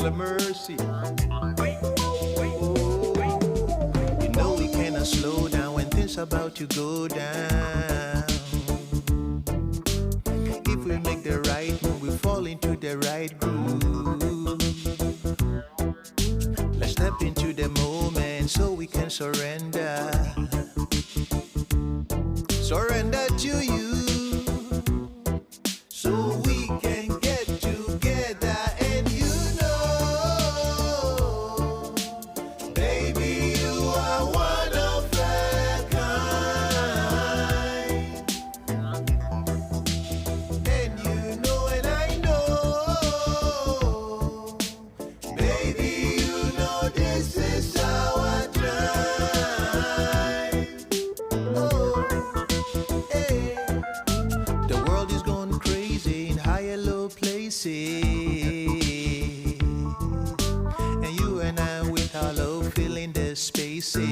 Lord of mercy. You know we cannot slow down when things about to go down. If we make the right move, we fall into the right groove. Let's step into the moment so we can surrender. Surrender to you. So we can get together, and you know, baby, you are one of a kind. And you know, and I know, baby, you know this is our time. Oh, hey. The world is going crazy in high and low places. And you and I with our love filling the spaces.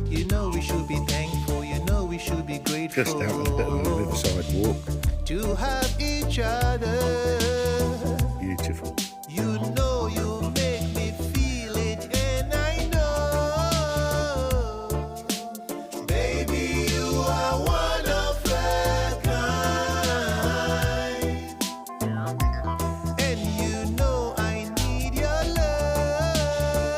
You know we should be thankful, you know we should be grateful. Just out on a bit of a riverside walk. To have each other. Beautiful. You know you make me feel it, and I know, baby, you are one of a kind. And you know I need your love,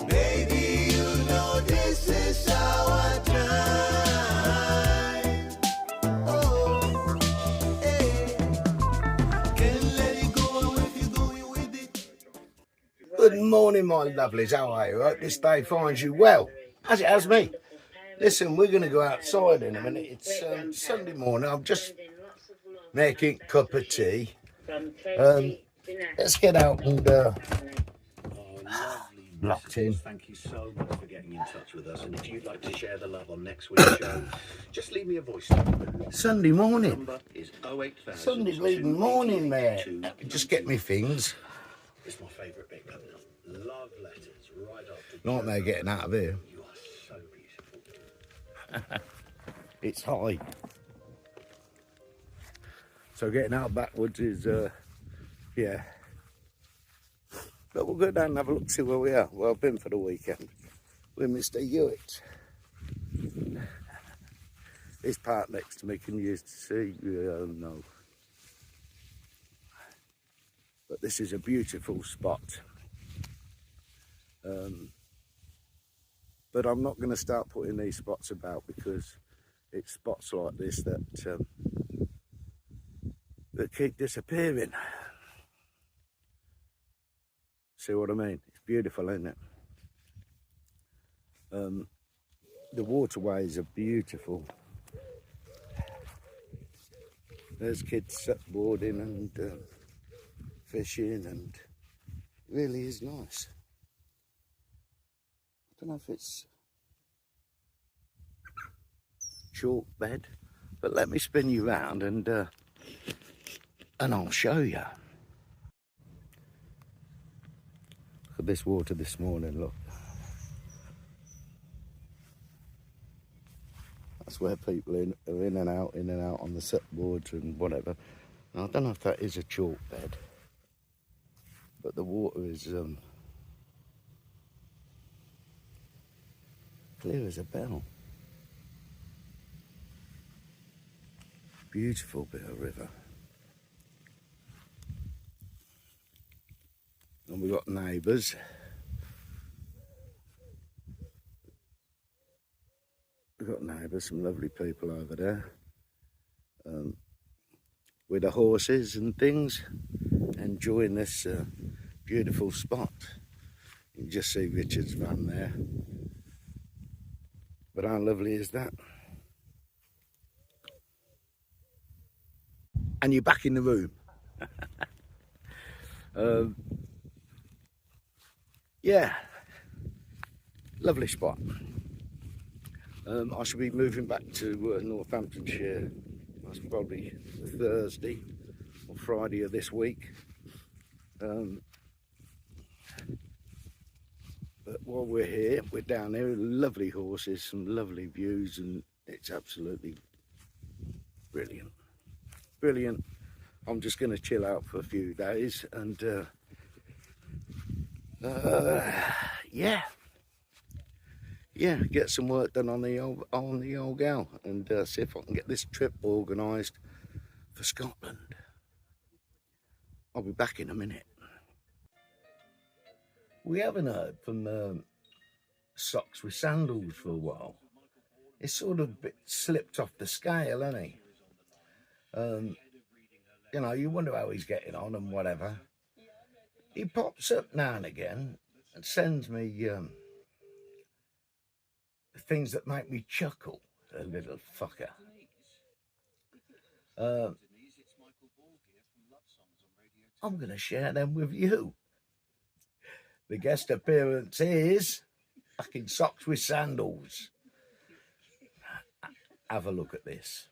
baby, you know this is our time. Oh, hey. Can't let it go if you're going with it. Good morning, my lovelies. How are you? I hope this day finds you well, as it has me. Listen, we're going to go outside in a minute. It's Sunday morning. I'm just making a cup of tea. Let's get out and locked in. Thank you so much for getting in touch with us. And if you'd like to share the love on next week's show, just leave me a voice note. Sunday morning. Number is 08000 Sunday bleeding morning, mate. Just get me things. It's my favourite bit, Governor. Love letters right after. Nightmare getting out of here. You are so beautiful. It's high. So getting out backwards is, yeah. But we'll go down and have a look, see where we are. Well, I've been for the weekend with Mr. Hewitt. This park next to me can use to see, no. But this is a beautiful spot. But I'm not going to start putting these spots about because it's spots like this that keep disappearing. See what I mean? It's beautiful, isn't it? The waterways are beautiful. There's kids boarding and fishing, and it really is nice. I don't know if it's chalk bed, but let me spin you round and I'll show you. Look at this water this morning, look. That's where people are in and out on the surfboards and whatever. Now, I don't know if that is a chalk bed, but the water is clear as a bell. Beautiful bit of river. And we've got neighbours. We've got neighbours, some lovely people over there. With the horses and things, enjoying this beautiful spot. You can just see Richard's van there. But how lovely is that? And you're back in the room. Yeah, lovely spot. I shall be moving back to Northamptonshire. That's probably Thursday or Friday of this week. But while we're here, we're down there with lovely horses, some lovely views, and it's absolutely brilliant. Brilliant. I'm just going to chill out for a few days and yeah, get some work done on the old gal and see if I can get this trip organised for Scotland. I'll be back in a minute. We haven't heard from Socks with Sandals for a while. It's sort of a bit slipped off the scale, hasn't he? You know, you wonder how he's getting on and whatever. He pops up now and again and sends me things that make me chuckle, a little fucker. I'm going to share them with you. The guest appearance is fucking Socks with Sandals. Have a look at this.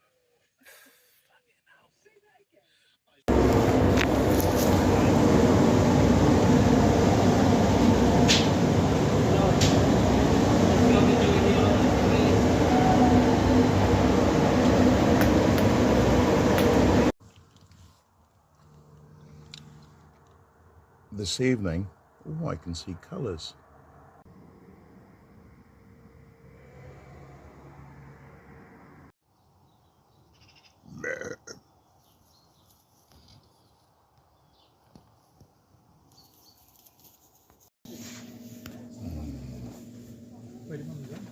This evening, oh, I can see colours.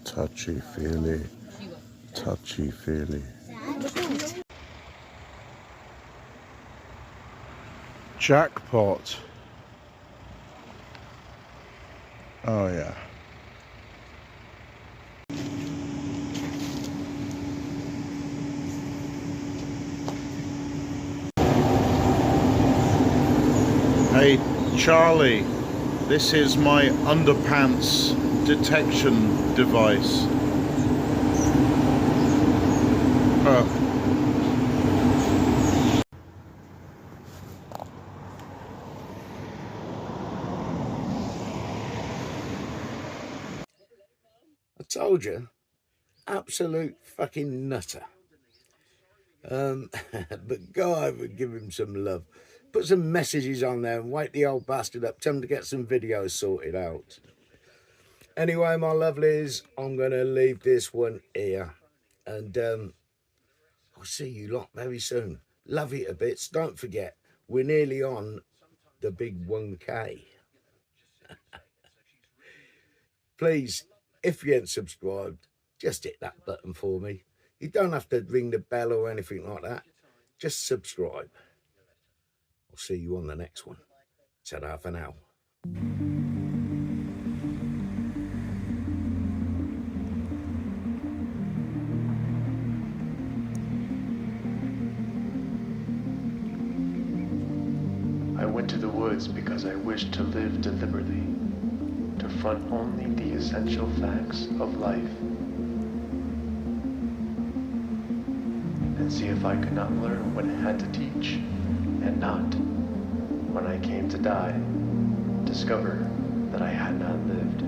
Touchy-feely, touchy-feely. Jackpot. Oh yeah. Hey Charlie, this is my underpants detection device. I told you, absolute fucking nutter. But go over and give him some love. Put some messages on there and wake the old bastard up. Tell him to get some videos sorted out. Anyway, my lovelies, I'm going to leave this one here. And I'll see you lot very soon. Love you a bit. Don't forget, we're nearly on the big 1K. Please, if you ain't subscribed, just hit that button for me. You don't have to ring the bell or anything like that. Just subscribe. I'll see you on the next one. Ta-ra for now. I went to the woods because I wished to live deliberately, to front only the essential facts of life, and see if I could not learn what it had to teach, and not, when I came to die, discover that I had not lived.